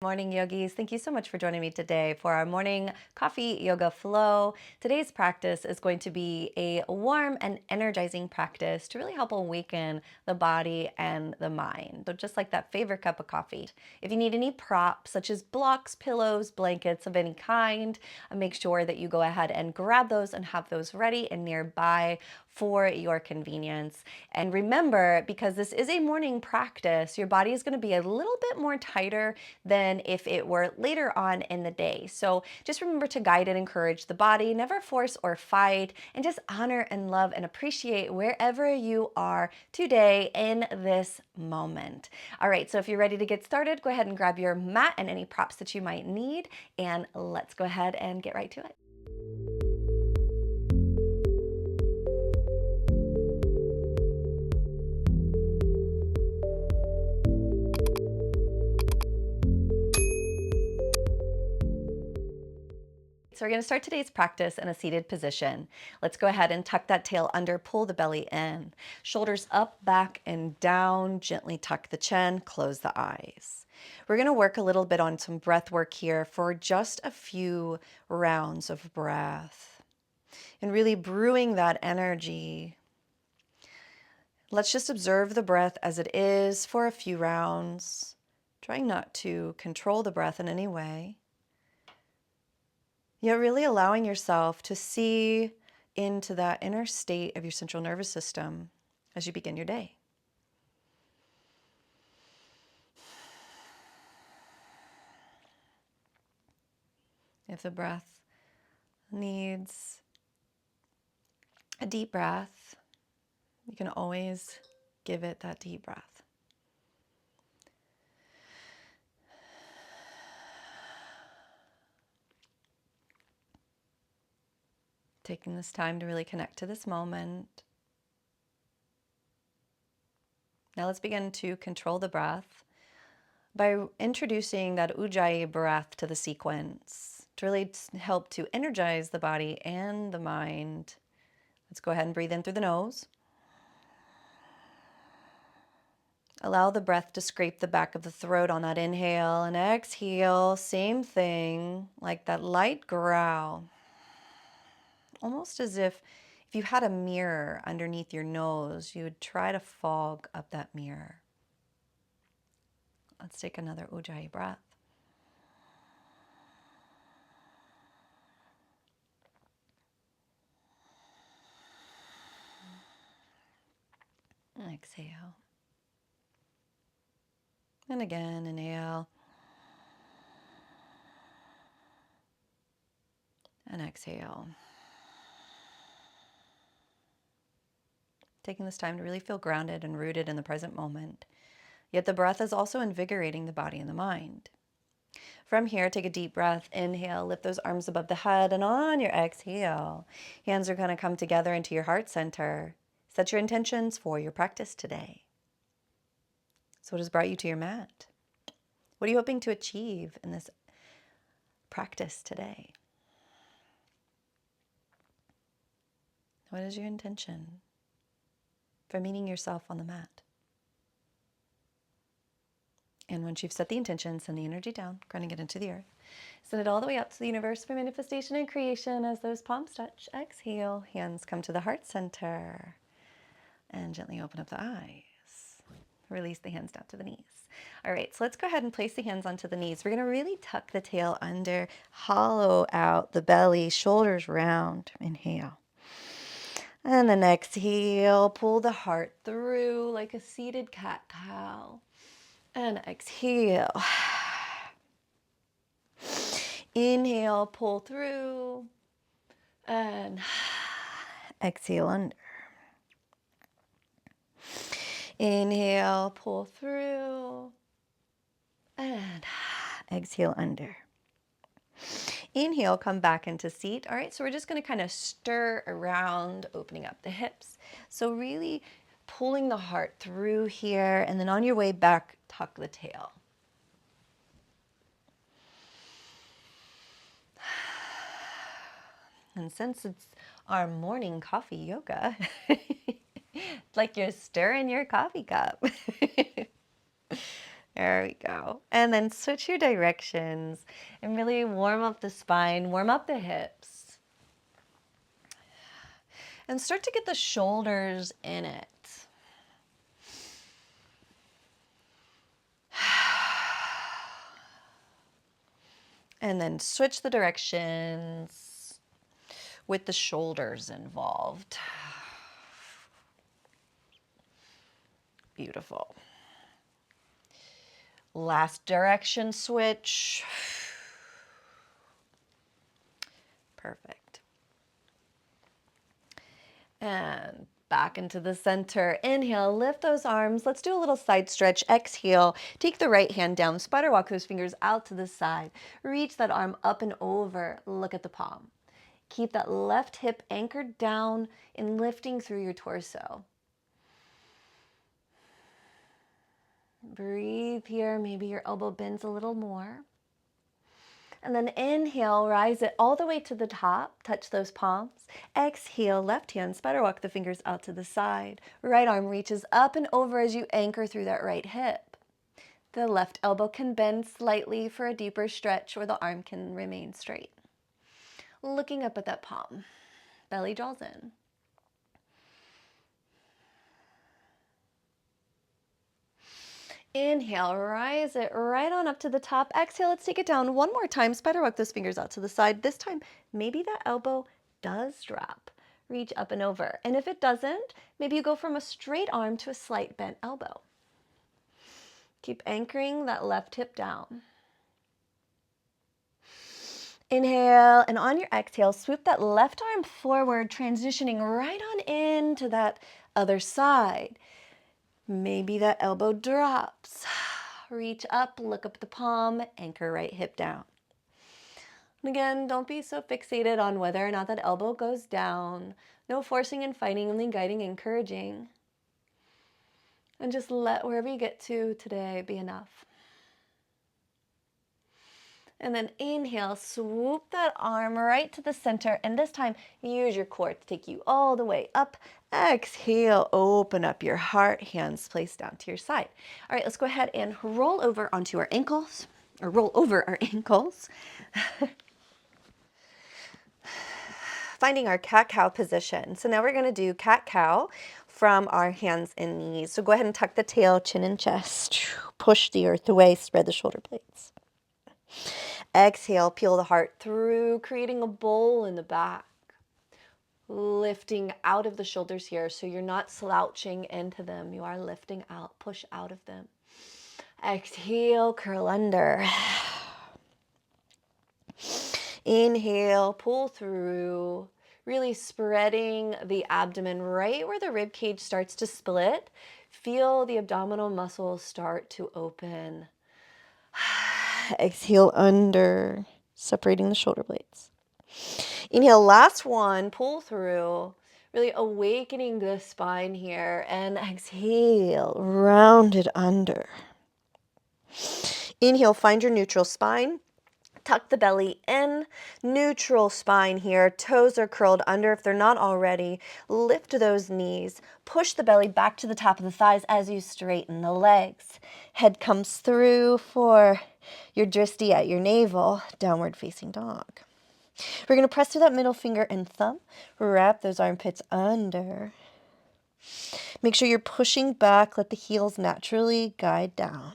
morning, yogis. Thank you so much for joining me today for our morning coffee yoga flow. Today's practice is going to be a warm and energizing practice to really help awaken the body and the mind. So just like that favorite cup of coffee. If you need any props, such as blocks, pillows, blankets of any kind, make sure that you go ahead and grab those and have those ready and nearby for your convenience. And remember, because this is a morning practice, your body is going to be a little bit more tighter than if it were later on in the day. So just remember to guide and encourage the body, never force or fight, and just honor and love and appreciate wherever you are today in this moment. All right, so if you're ready to get started, go ahead and grab your mat and any props that you might need, and let's go ahead and get right to it. So we're going to start today's practice in a seated position. Let's go ahead and tuck that tail under, pull the belly in. Shoulders up, back, and down. Gently tuck the chin, close the eyes. We're going to work a little bit on some breath work here for just a few rounds of breath. And really brewing that energy. Let's just observe the breath as it is for a few rounds, trying not to control the breath in any way. Yet really allowing yourself to see into that inner state of your central nervous system as you begin your day. If the breath needs a deep breath, you can always give it that deep breath. Taking this time to really connect to this moment. Now let's begin to control the breath by introducing that Ujjayi breath to the sequence to really help to energize the body and the mind. Let's go ahead and breathe in through the nose. Allow the breath to scrape the back of the throat on that inhale, and exhale, same thing, like that light growl. Almost as if you had a mirror underneath your nose, you would try to fog up that mirror. Let's take another Ujjayi breath. Exhale. And again, inhale. And exhale. Taking this time to really feel grounded and rooted in the present moment. Yet the breath is also invigorating the body and the mind. From here, take a deep breath. Inhale, lift those arms above the head, and on your exhale, hands are going to come together into your heart center. Set your intentions for your practice today. So what has brought you to your mat? What are you hoping to achieve in this practice today? What is your intention for meeting yourself on the mat? And once you've set the intention, send the energy down, grounding it into the earth. Send it all the way out to the universe for manifestation and creation as those palms touch. Exhale, hands come to the heart center. And gently open up the eyes. Release the hands down to the knees. All right, so let's go ahead and place the hands onto the knees. We're going to really tuck the tail under, hollow out the belly, shoulders round. Inhale. And then exhale, pull the heart through like a seated cat-cow. And exhale. Inhale, pull through. And exhale under. Inhale, pull through. And exhale under. Inhale, come back into seat. All right, so we're just going to kind of stir around, opening up the hips. So really pulling the heart through here, and then on your way back, tuck the tail. And since it's our morning coffee yoga, like you're stirring your coffee cup. There we go. And then switch your directions and really warm up the spine, warm up the hips. And start to get the shoulders in it. And then switch the directions with the shoulders involved. Beautiful. Last direction switch. Perfect. And back into the center. Inhale, lift those arms. Let's do a little side stretch. Exhale, take the right hand down. Spider walk those fingers out to the side. Reach that arm up and over. Look at the palm. Keep that left hip anchored down and lifting through your torso. Breathe here. Maybe your elbow bends a little more. And then inhale, rise it all the way to the top. Touch those palms. Exhale, left hand, spider walk the fingers out to the side. Right arm reaches up and over as you anchor through that right hip. The left elbow can bend slightly for a deeper stretch, or the arm can remain straight. Looking up at that palm. Belly draws in. Inhale, rise it right on up to the top. Exhale, let's take it down one more time. Spider walk those fingers out to the side. This time, maybe that elbow does drop. Reach up and over. And if it doesn't, maybe you go from a straight arm to a slight bent elbow. Keep anchoring that left hip down. Inhale, and on your exhale, swoop that left arm forward, transitioning right on into that other side. Maybe that elbow drops. Reach up, look up the palm, anchor right hip down. And again, don't be so fixated on whether or not that elbow goes down. No forcing and fighting, only guiding, encouraging. And just let wherever you get to today be enough. And then inhale, swoop that arm right to the center. And this time, use your core to take you all the way up. Exhale, open up your heart, hands placed down to your side. All right, let's go ahead and roll over onto our ankles, or roll over our ankles. Finding our cat-cow position. So now we're gonna do cat-cow from our hands and knees. So go ahead and tuck the tail, chin and chest. Push the earth away, spread the shoulder blades. Exhale, peel the heart through, creating a bowl in the back. Lifting out of the shoulders here, so you're not slouching into them. You are lifting out, push out of them. Exhale, curl under. Inhale, pull through, really spreading the abdomen right where the rib cage starts to split. Feel the abdominal muscles start to open. Exhale under, separating the shoulder blades. Inhale, last one, pull through, really awakening the spine here. And exhale, round it under. Inhale, find your neutral spine. Tuck the belly in, neutral spine here. Toes are curled under if they're not already. Lift those knees. Push the belly back to the top of the thighs as you straighten the legs. Head comes through for your drishti at your navel, downward facing dog. We're going to press through that middle finger and thumb. Wrap those armpits under. Make sure you're pushing back. Let the heels naturally guide down.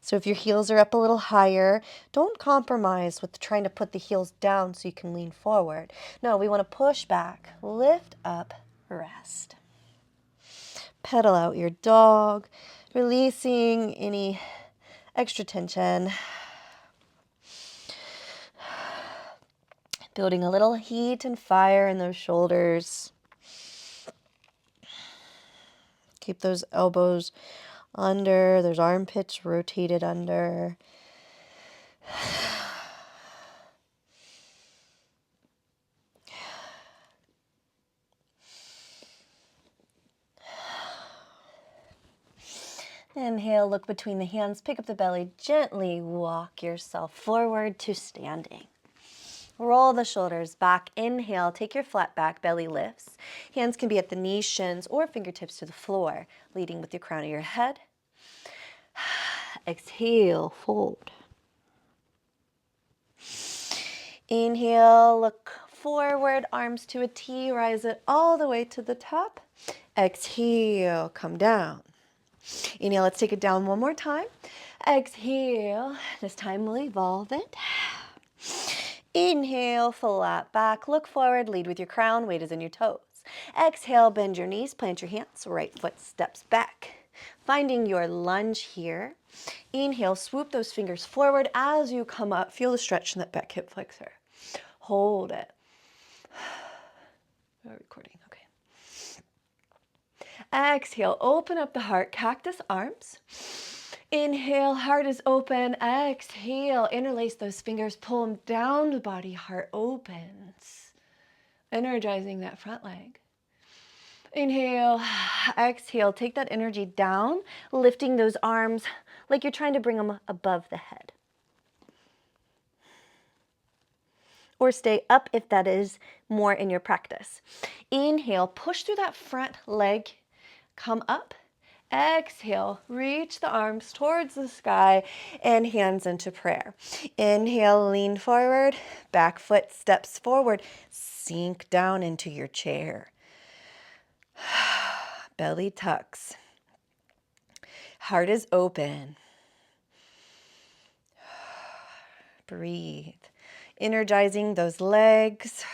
So if your heels are up a little higher, don't compromise with trying to put the heels down so you can lean forward. No, we want to push back, lift up, rest. Pedal out your dog, releasing any extra tension. Building a little heat and fire in those shoulders. Keep those elbows under, those armpits rotated under. Inhale, look between the hands, pick up the belly, gently walk yourself forward to standing. Roll the shoulders back. Inhale, take your flat back, belly lifts. Hands can be at the knees, shins, or fingertips to the floor, leading with the crown of your head. Exhale, fold. Inhale, look forward, arms to a T, rise it all the way to the top. Exhale, come down. Inhale, let's take it down one more time. Exhale, this time we'll evolve it. Inhale, flat back, look forward, lead with your crown, weight is in your toes. Exhale, bend your knees, plant your hands, right foot steps back. Finding your lunge here. Inhale, swoop those fingers forward as you come up. Feel the stretch in that back hip flexor. Hold it. We're recording, okay. Exhale, open up the heart, cactus arms. Inhale, heart is open. Exhale, interlace those fingers, pull them down the body, heart opens. Energizing that front leg. Inhale, exhale, take that energy down, lifting those arms like you're trying to bring them above the head. Or stay up if that is more in your practice. Inhale, push through that front leg, come up. Exhale, reach the arms towards the sky and hands into prayer. Inhale, lean forward, back foot steps forward, sink down into your chair. Belly tucks. Heart is open. Breathe. Energizing those legs.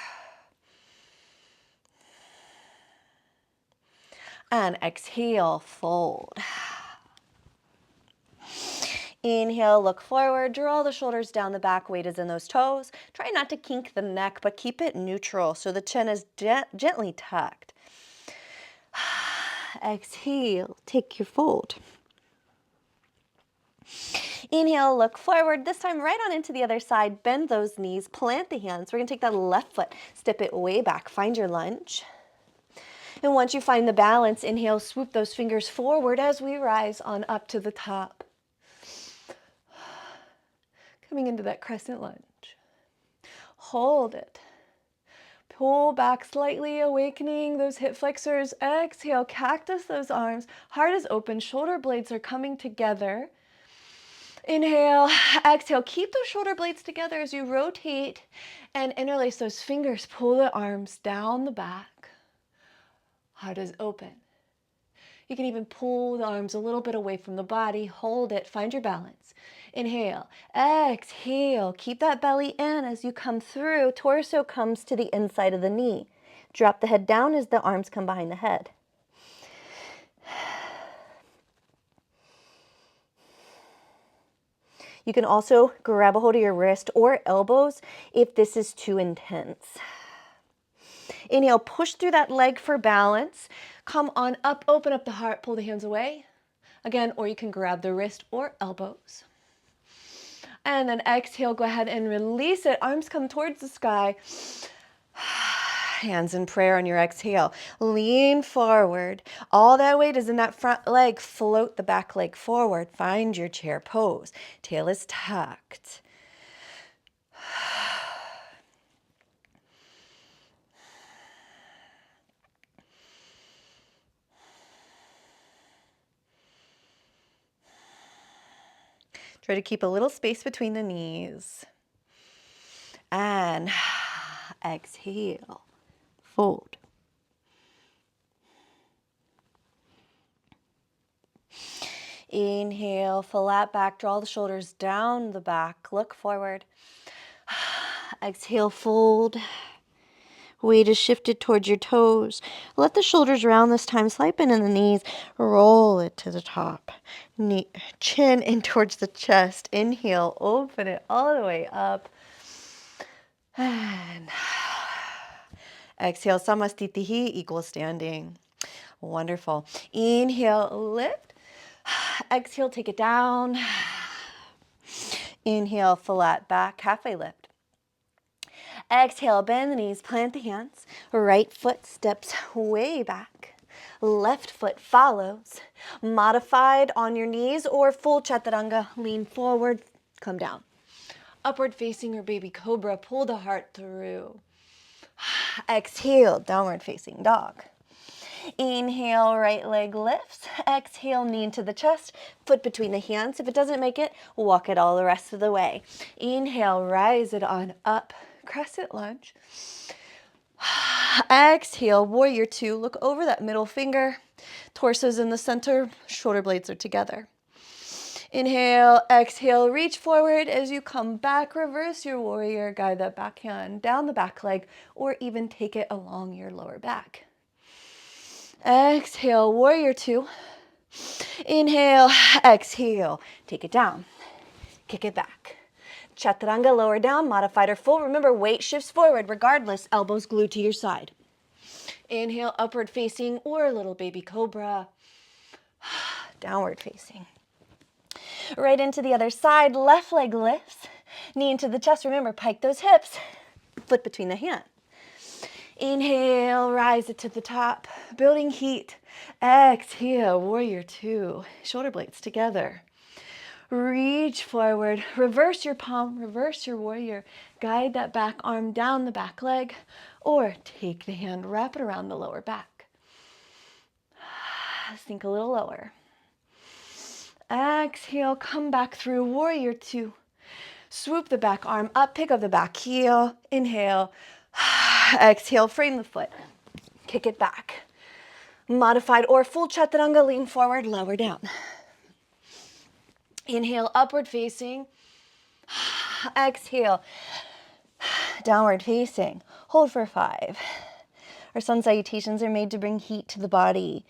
And exhale, fold. Inhale, look forward, draw the shoulders down the back, weight is in those toes. Try not to kink the neck, but keep it neutral so the chin is gently tucked. Exhale, take your fold. Inhale, look forward, this time right on into the other side, bend those knees, plant the hands. We're gonna take that left foot, step it way back, find your lunge. And once you find the balance, inhale, swoop those fingers forward as we rise on up to the top. Coming into that crescent lunge. Hold it. Pull back slightly, awakening those hip flexors. Exhale, cactus those arms. Heart is open, shoulder blades are coming together. Inhale, exhale, keep those shoulder blades together as you rotate and interlace those fingers. Pull the arms down the back. Heart is open. You can even pull the arms a little bit away from the body. Hold it, find your balance. Inhale, exhale, keep that belly in as you come through. Torso comes to the inside of the knee. Drop the head down as the arms come behind the head. You can also grab a hold of your wrist or elbows if this is too intense. Inhale, push through that leg for balance. Come on up, open up the heart, pull the hands away. Again, or you can grab the wrist or elbows. And then exhale, go ahead and release it. Arms come towards the sky. Hands in prayer on your exhale. Lean forward. All that weight is in that front leg. Float the back leg forward. Find your chair pose. Tail is tucked. Try to keep a little space between the knees. And exhale, fold. Inhale, flat back, draw the shoulders down the back, look forward. Exhale, fold. Weight is shifted towards your toes. Let the shoulders round this time. Slide in the knees. Roll it to the top. Knee, chin in towards the chest. Inhale, open it all the way up. And exhale, samastitihi, equal standing. Wonderful. Inhale, lift. Exhale, take it down. Inhale, flat back, halfway lift. Exhale, bend the knees, plant the hands. Right foot steps way back. Left foot follows. Modified on your knees or full chaturanga. Lean forward, come down. Upward facing or baby cobra, pull the heart through. Exhale, downward facing dog. Inhale, right leg lifts. Exhale, knee into the chest, foot between the hands. If it doesn't make it, walk it all the rest of the way. Inhale, rise it on up, crescent lunge. Exhale, warrior two. Look over that middle finger. Torso's in the center, shoulder blades are together. Inhale, exhale, reach forward. As you come back, reverse your warrior. Guide that back hand down the back leg, or even take it along your lower back. Exhale, warrior two. Inhale, exhale, take it down, kick it back. Chaturanga, lower down, modified or full. Remember, weight shifts forward regardless, elbows glued to your side. Inhale, upward facing or little baby cobra. Downward facing. Right into the other side, left leg lifts, knee into the chest. Remember, pike those hips, foot between the hands. Inhale, rise it to the top, building heat. Exhale, warrior two, shoulder blades together. Reach forward, reverse your palm, reverse your warrior. Guide that back arm down the back leg, or take the hand, wrap it around the lower back. Sink a little lower. Exhale, come back through warrior two. Swoop the back arm up, pick up the back heel. Inhale. Exhale, frame the foot. Kick it back. Modified or full chaturanga, lean forward, lower down. Inhale, upward facing. Exhale, downward facing. Hold for 5. Our sun salutations are made to bring heat to the body.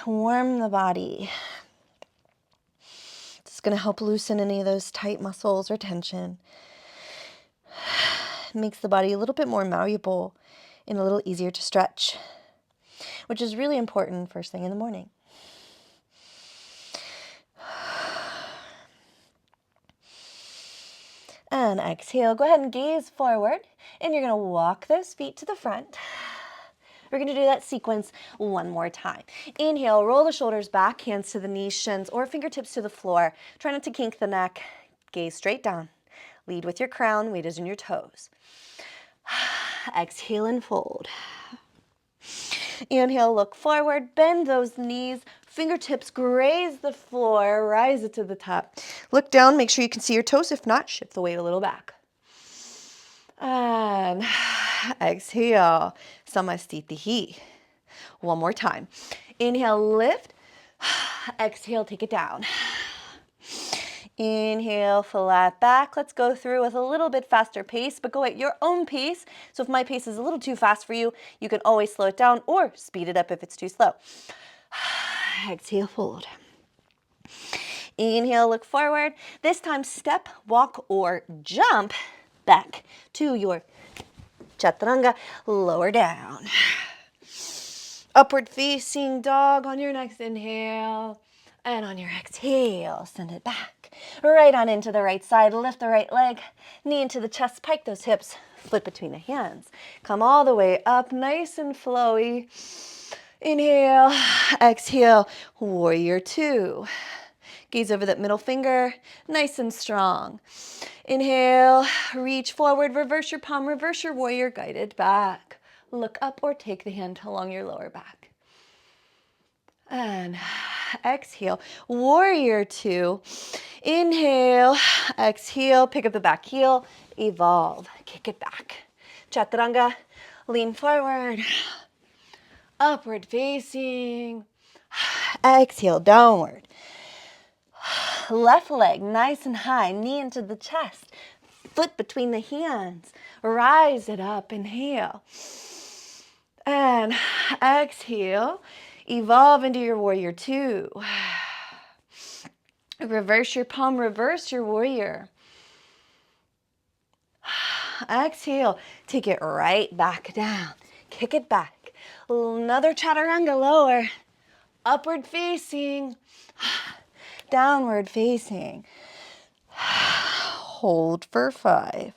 Warm the body. It's going to help loosen any of those tight muscles or tension. It makes the body a little bit more malleable and a little easier to stretch, which is really important first thing in the morning. And exhale, go ahead and gaze forward, and you're going to walk those feet to the front. We're going to do that sequence one more time. Inhale, roll the shoulders back, hands to the knees, shins, or fingertips to the floor. Try not to kink the neck. Gaze straight down. Lead with your crown, weight is in your toes. Exhale and fold. Inhale, look forward, bend those knees, fingertips graze the floor, rise it to the top. Look down, make sure you can see your toes. If not, shift the weight a little back. And exhale, Samastitihi. One more time. Inhale, lift. Exhale, take it down. Inhale, flat back. Let's go through with a little bit faster pace, but go at your own pace. So if my pace is a little too fast for you, you can always slow it down or speed it up if it's too slow. Exhale, fold. Inhale, look forward. This time, step, walk, or jump back to your chaturanga, lower down. Upward facing dog on your next inhale. And on your exhale, send it back. Right on into the right side, lift the right leg, knee into the chest, pike those hips, foot between the hands. Come all the way up, nice and flowy. Inhale, exhale, warrior two. Gaze over that middle finger, nice and strong. Inhale, reach forward, reverse your palm, reverse your warrior, guided back. Look up or take the hand along your lower back. And exhale, warrior two. Inhale, exhale, pick up the back heel, evolve, kick it back. Chaturanga, lean forward, upward facing. Exhale, downward. Left leg nice and high, knee into the chest, foot between the hands. Rise it up, inhale. And exhale, evolve into your warrior two. Reverse your palm, reverse your warrior. Exhale, take it right back down. Kick it back. Another chaturanga, lower. Upward facing. Downward facing. Hold for 5.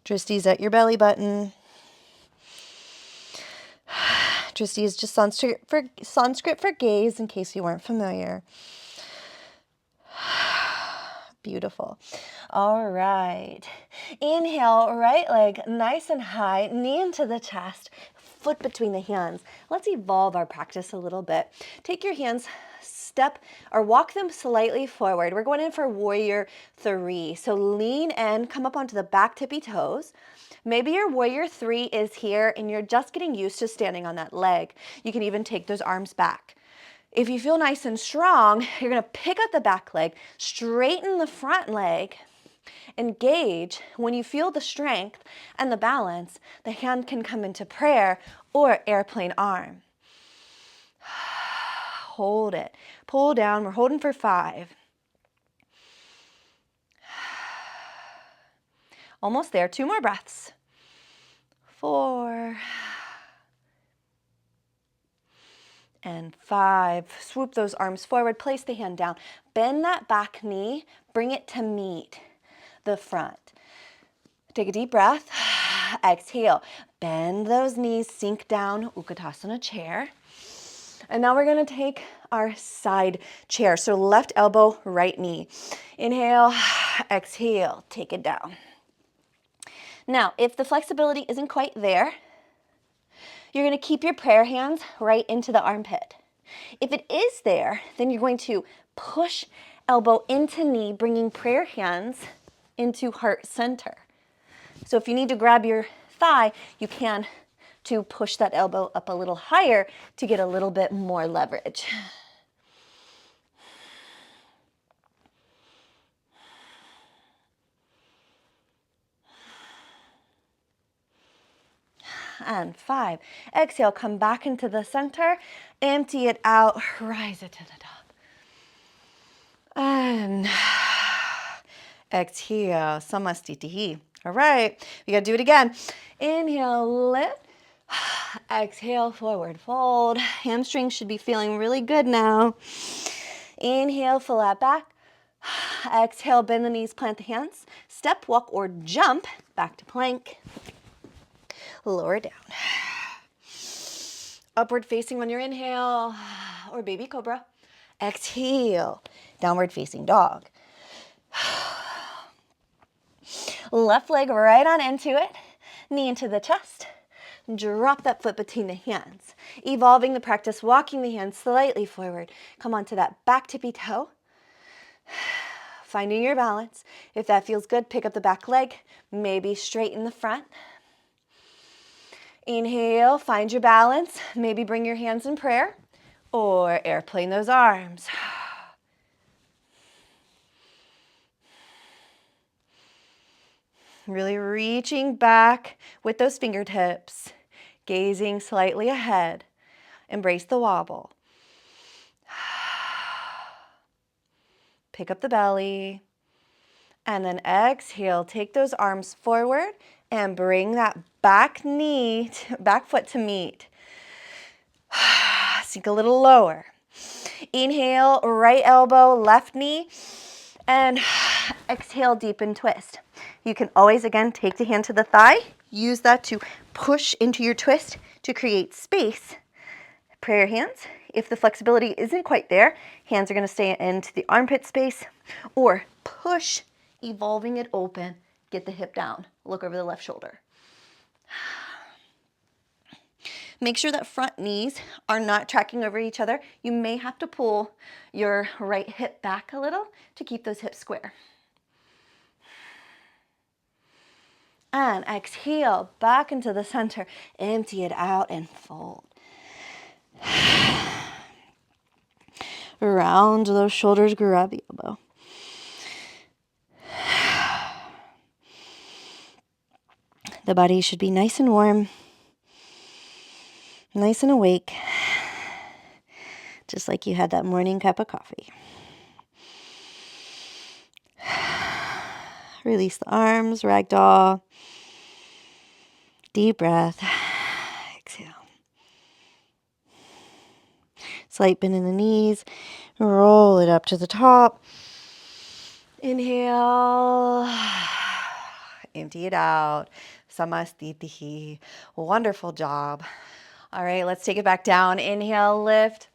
Dristi's at your belly button. Dristi is just Sanskrit for gaze, in case you weren't familiar. Beautiful. All right. Inhale, right leg nice and high, knee into the chest, foot between the hands. Let's evolve our practice a little bit. Take your hands, step or walk them slightly forward. We're going in for warrior 3. So lean in, come up onto the back tippy toes. Maybe your warrior 3 is here and you're just getting used to standing on that leg. You can even take those arms back. If you feel nice and strong, you're going to pick up the back leg, straighten the front leg, engage. When you feel the strength and the balance, the hand can come into prayer or airplane arm. Hold it. Pull down. We're holding for 5. Almost there. 2 more breaths. 4. And 5. Swoop those arms forward, place the hand down. Bend that back knee, bring it to meet the front. Take a deep breath. Exhale. Bend those knees, sink down, Utkatasana chair. And now we're going to take our side chair. So left elbow, right knee. Inhale, exhale, take it down. Now, if the flexibility isn't quite there, you're going to keep your prayer hands right into the armpit. If it is there, then you're going to push elbow into knee, bringing prayer hands into heart center. So if you need to grab your thigh, you can to push that elbow up a little higher to get a little bit more leverage. And 5. Exhale, come back into the center, empty it out, rise it to the top. And exhale, samastitihi. All right, we gotta do it again. Inhale, lift. Exhale, forward fold. Hamstrings should be feeling really good now. Inhale, flat back. Exhale, bend the knees, plant the hands. Step, walk, or jump back to plank. Lower down. Upward facing on your inhale, or baby cobra. Exhale, downward facing dog. Left leg right on into it, knee into the chest. Drop that foot between the hands. Evolving the practice, walking the hands slightly forward. Come onto that back tippy toe. Finding your balance. If that feels good, pick up the back leg. Maybe straighten the front. Inhale, find your balance. Maybe bring your hands in prayer or airplane those arms. Really reaching back with those fingertips, gazing slightly ahead. Embrace the wobble. Pick up the belly. And then exhale, take those arms forward and bring that back foot to meet. Sink a little lower. Inhale, right elbow, left knee, and exhale, deepen twist. You can always, again, take the hand to the thigh, use that to push into your twist to create space. Prayer hands. If the flexibility isn't quite there, hands are going to stay into the armpit space, or push, evolving it open, get the hip down, look over the left shoulder. Make sure that front knees are not tracking over each other. You may have to pull your right hip back a little to keep those hips square. And exhale, back into the center. Empty it out and fold. Round those shoulders, grab the elbow. The body should be nice and warm, nice and awake, just like you had that morning cup of coffee. Release the arms, ragdoll. Deep breath. Exhale. Slight bend in the knees. Roll it up to the top. Inhale. Empty it out. Samastitihi. Wonderful job. All right, let's take it back down. Inhale, lift.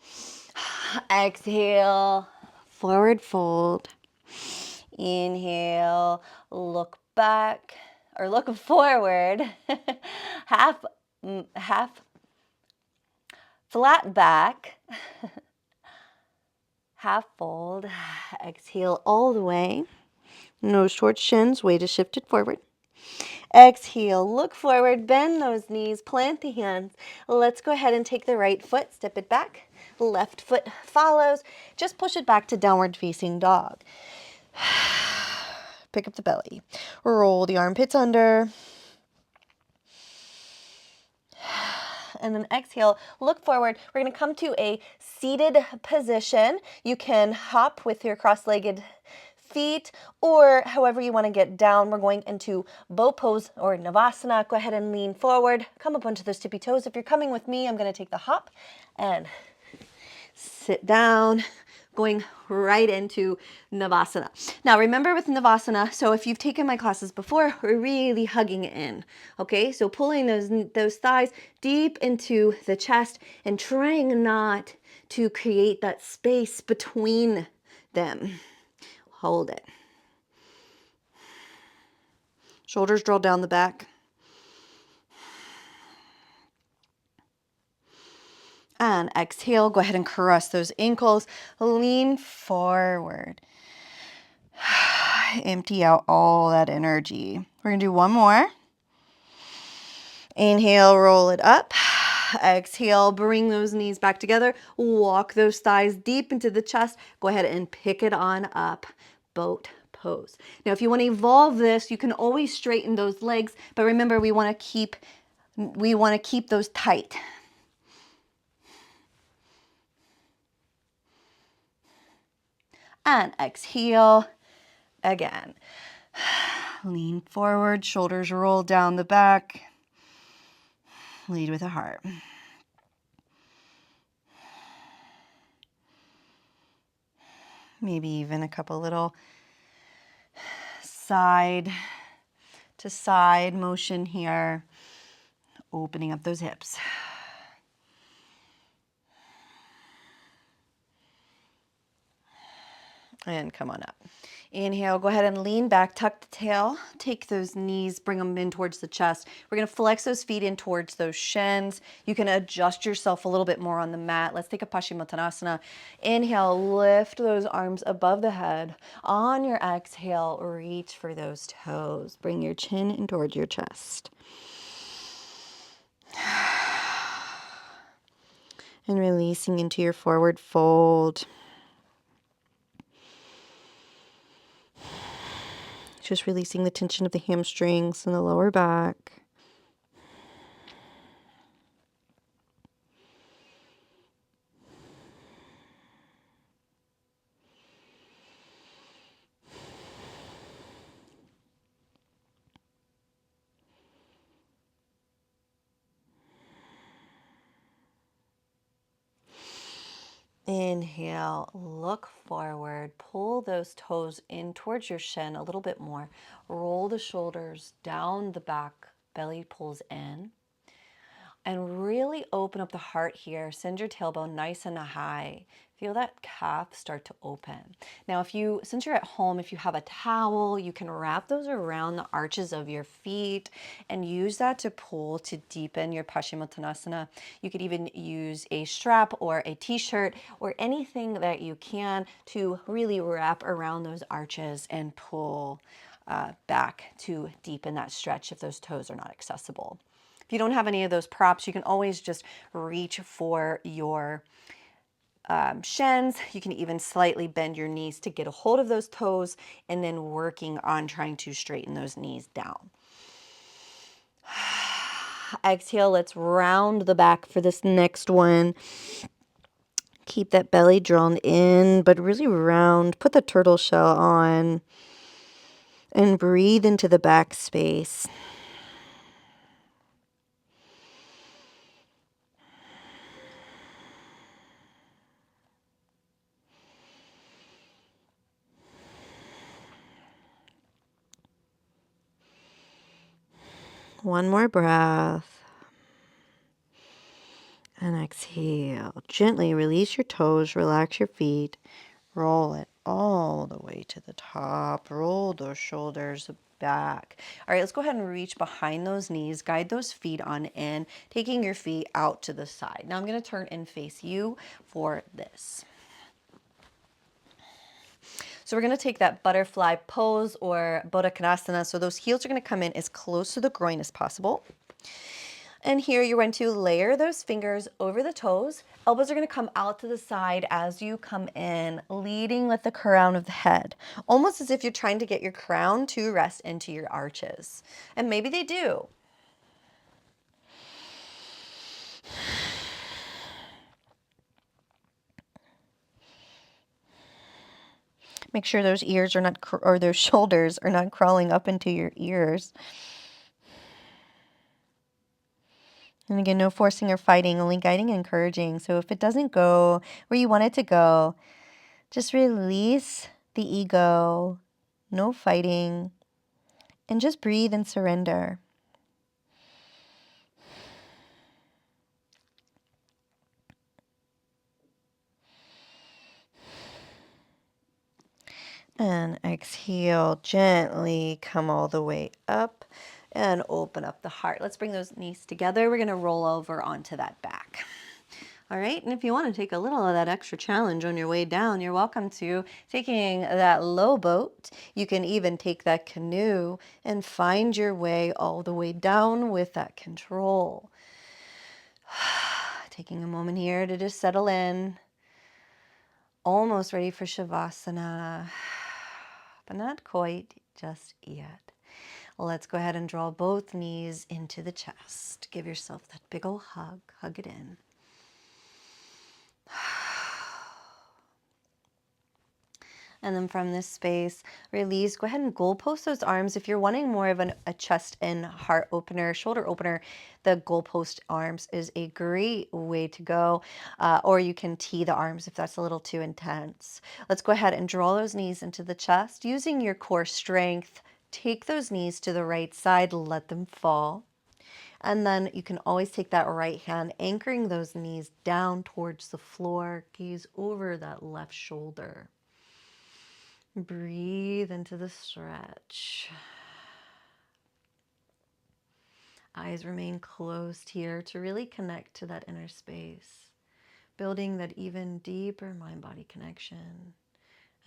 Exhale, forward fold. Inhale, look back or look forward. half half flat back. Half fold. Exhale all the way. Nose towards shins, weight is shifted forward. Exhale, look forward, bend those knees, plant the hands. Let's go ahead and take the right foot, step it back. Left foot follows. Just push it back to downward facing dog. Pick up the belly. Roll the armpits under. And then exhale, look forward. We're going to come to a seated position. You can hop with your cross-legged feet or however you want to get down. We're going into boat pose or Navasana. Go ahead and lean forward. Come up onto those tippy toes. If you're coming with me, I'm going to take the hop and sit down, going right into Navasana. Now remember with Navasana, so if you've taken my classes before, we're really hugging it in, okay? So pulling those thighs deep into the chest and trying not to create that space between them. Hold it. Shoulders draw down the back. And exhale, go ahead and caress those ankles. Lean forward. Empty out all that energy. We're going to do one more. Inhale, roll it up. Exhale, bring those knees back together. Walk those thighs deep into the chest. Go ahead and pick it on up. Boat pose. Now, if you want to evolve this, you can always straighten those legs, but remember we want to keep those tight. And exhale again. Lean forward, shoulders roll down the back. Lead with a heart. Maybe even a couple little side to side motion here, opening up those hips. And come on up. Inhale, go ahead and lean back, tuck the tail, take those knees, bring them in towards the chest. We're going to flex those feet in towards those shins. You can adjust yourself a little bit more on the mat. Let's take a Paschimottanasana. Inhale, lift those arms above the head. On your exhale, reach for those toes. Bring your chin in towards your chest. And releasing into your forward fold. Just releasing the tension of the hamstrings and the lower back. Inhale, look forward, pull those toes in towards your shin a little bit more. Roll the shoulders down the back, belly pulls in. And really open up the heart here. Send your tailbone nice and high. Feel that calf start to open. Now, since you're at home, if you have a towel, you can wrap those around the arches of your feet and use that to pull to deepen your Paschimottanasana. You could even use a strap or a t-shirt or anything that you can to really wrap around those arches and pull back to deepen that stretch if those toes are not accessible. If you don't have any of those props, you can always just reach for your shins. You can even slightly bend your knees to get a hold of those toes and then working on trying to straighten those knees down. Exhale, let's round the back for this next one. Keep that belly drawn in, but really round. Put the turtle shell on and breathe into the back space. One more breath. And exhale. Gently release your toes, relax your feet, roll it. all the way to the top. Roll those shoulders back. All right, let's go ahead and reach behind those knees. Guide those feet on in, taking your feet out to the side. Now I'm going to turn and face you for this. So we're going to take that butterfly pose or Baddha Konasana. So those heels are going to come in as close to the groin as possible. And here you're going to layer those fingers over the toes. Elbows are going to come out to the side as you come in, leading with the crown of the head, almost as if you're trying to get your crown to rest into your arches. And maybe they do. Make sure those ears are not, or those shoulders are not crawling up into your ears. And again, no forcing or fighting, only guiding and encouraging. So if it doesn't go where you want it to go, just release the ego, no fighting, and just breathe and surrender. And exhale, gently come all the way up and open up the heart. Let's bring those knees together. We're going to roll over onto that back. All right, and if you want to take a little of that extra challenge on your way down, you're welcome to taking that low boat. You can even take that canoe and find your way all the way down with that control. Taking a moment here to just settle in. Almost ready for Savasana, but not quite just yet. Let's go ahead and draw both knees into the chest. Give yourself that big ol' hug. Hug it in. And then from this space, release. Go ahead and goalpost those arms. If you're wanting more of a chest and heart opener, shoulder opener, the goalpost arms is a great way to go. Or you can tee the arms if that's a little too intense. Let's go ahead and draw those knees into the chest. Using your core strength, take those knees to the right side, let them fall. And then you can always take that right hand, anchoring those knees down towards the floor, gaze over that left shoulder. Breathe into the stretch. Eyes remain closed here to really connect to that inner space, building that even deeper mind-body connection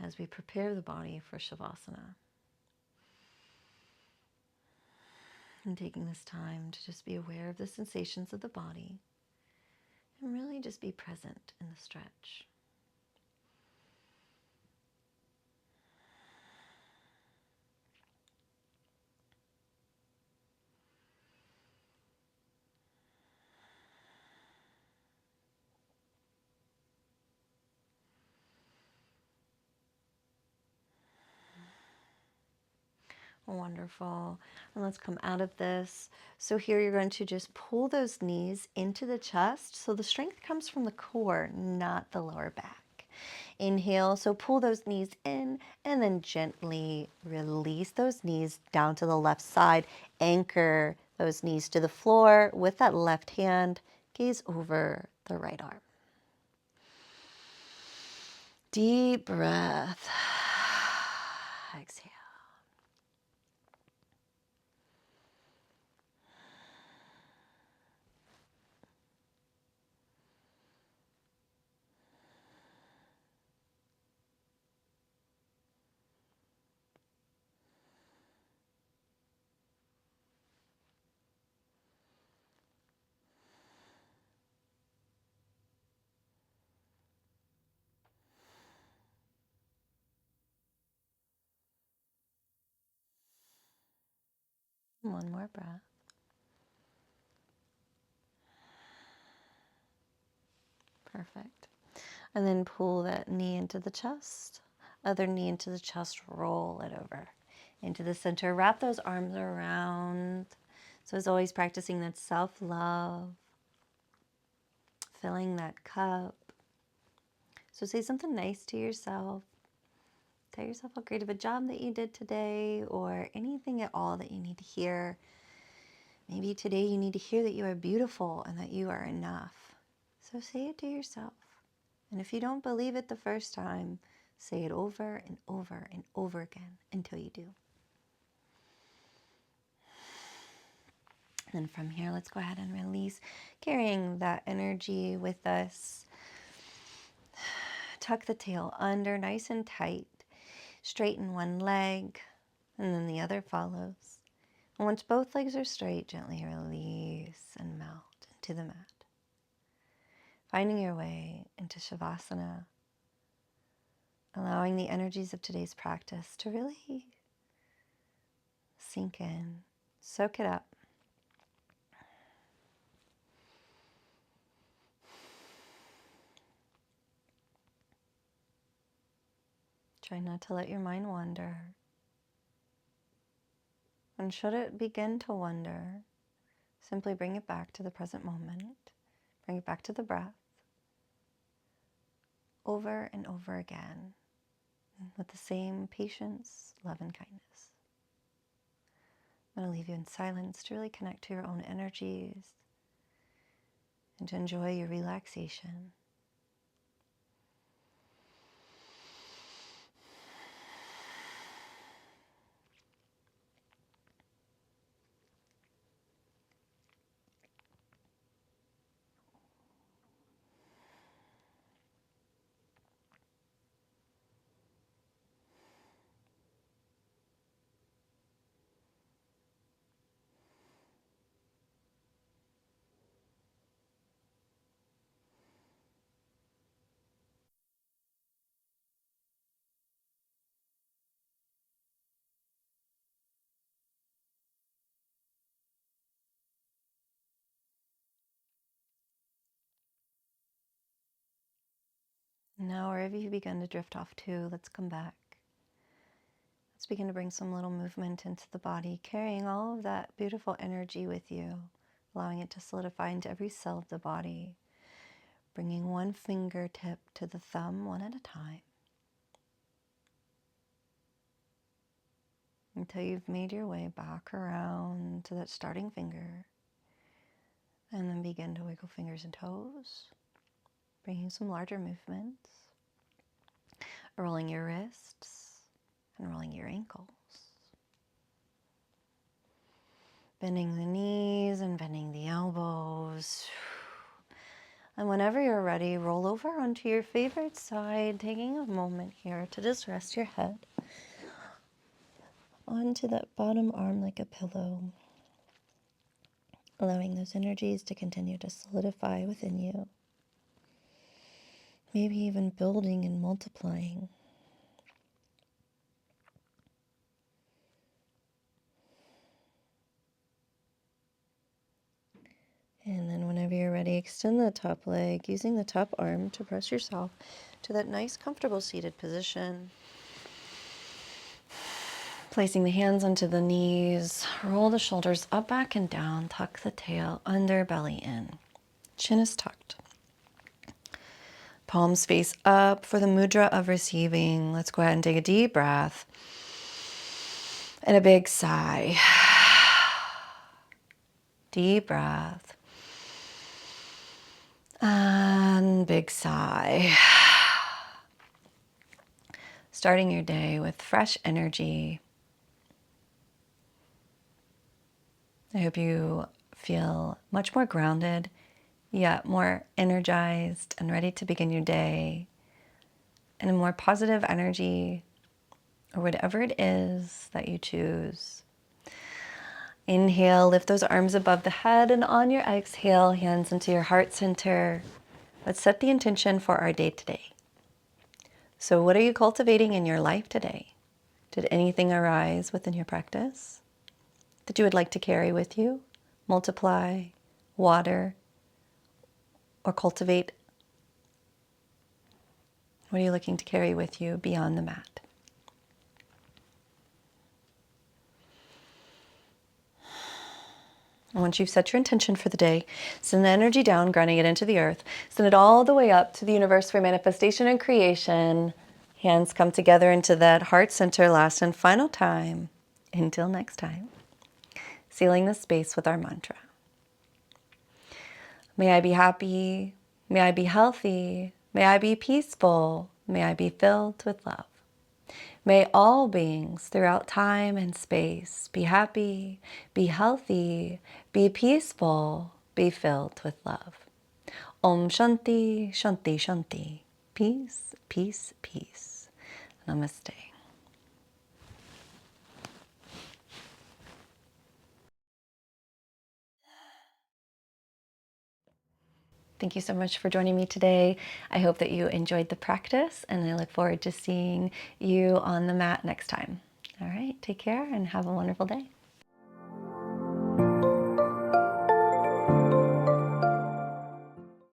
as we prepare the body for Savasana. And taking this time to just be aware of the sensations of the body and really just be present in the stretch. Wonderful. And let's come out of this. So here you're going to just pull those knees into the chest. So the strength comes from the core, not the lower back. Inhale, so pull those knees in and then gently release those knees down to the left side. Anchor those knees to the floor with that left hand. Gaze over the right arm. Deep breath. Exhale. One more breath. Perfect. And then pull that knee into the chest. Other knee into the chest, roll it over into the center. Wrap those arms around. So as always, practicing that self-love, filling that cup. So say something nice to yourself. Tell yourself how great of a job that you did today, or anything at all that you need to hear. Maybe today you need to hear that you are beautiful and that you are enough. So say it to yourself. And if you don't believe it the first time, Say it over and over and over again until you do. And then from here, let's go ahead and release, carrying that energy with us. Tuck the tail under nice and tight. Straighten one leg, and then the other follows. And once both legs are straight, gently release and melt into the mat. Finding your way into Savasana, allowing the energies of today's practice to really sink in, soak it up. Try not to let your mind wander. And should it begin to wander, simply bring it back to the present moment. Bring it back to the breath. Over and over again, with the same patience, love, and kindness. I'm going to leave you in silence to really connect to your own energies and to enjoy your relaxation. Now, wherever you begin to drift off to, let's come back. Let's begin to bring some little movement into the body, carrying all of that beautiful energy with you, allowing it to solidify into every cell of the body. Bringing one fingertip to the thumb, one at a time, until you've made your way back around to that starting finger. And then begin to wiggle fingers and toes, bringing some larger movements, rolling your wrists and rolling your ankles, bending the knees and bending the elbows. And whenever you're ready, roll over onto your favorite side, taking a moment here to just rest your head onto that bottom arm like a pillow, allowing those energies to continue to solidify within you, maybe even building and multiplying. And then whenever you're ready, extend the top leg, using the top arm to press yourself to that nice, comfortable seated position. Placing the hands onto the knees, roll the shoulders up, back, and down, tuck the tail under, belly in. Chin is tucked. Palms face up for the mudra of receiving. Let's go ahead and take a deep breath and a big sigh. Deep breath and big sigh. Starting your day with fresh energy. I hope you feel much more grounded, yet more energized and ready to begin your day in a more positive energy, or whatever it is that you choose. Inhale, lift those arms above the head, and on your exhale, hands into your heart center. Let's set the intention for our day today. So what are you cultivating in your life today? Did anything arise within your practice that you would like to carry with you, multiply, water, or cultivate? What are you looking to carry with you beyond the mat? And once you've set your intention for the day, send the energy down, grounding it into the earth. Send it all the way up to the universe for manifestation and creation. Hands come together into that heart center last and final time. Until next time. Sealing the space with our mantra. May I be happy. May I be healthy. May I be peaceful. May I be filled with love. May all beings throughout time and space be happy, be healthy, be peaceful, be filled with love. Om Shanti, Shanti, Shanti. Peace, peace, peace. Namaste. Thank you so much for joining me today. I hope that you enjoyed the practice, and I look forward to seeing you on the mat next time. All right, take care and have a wonderful day.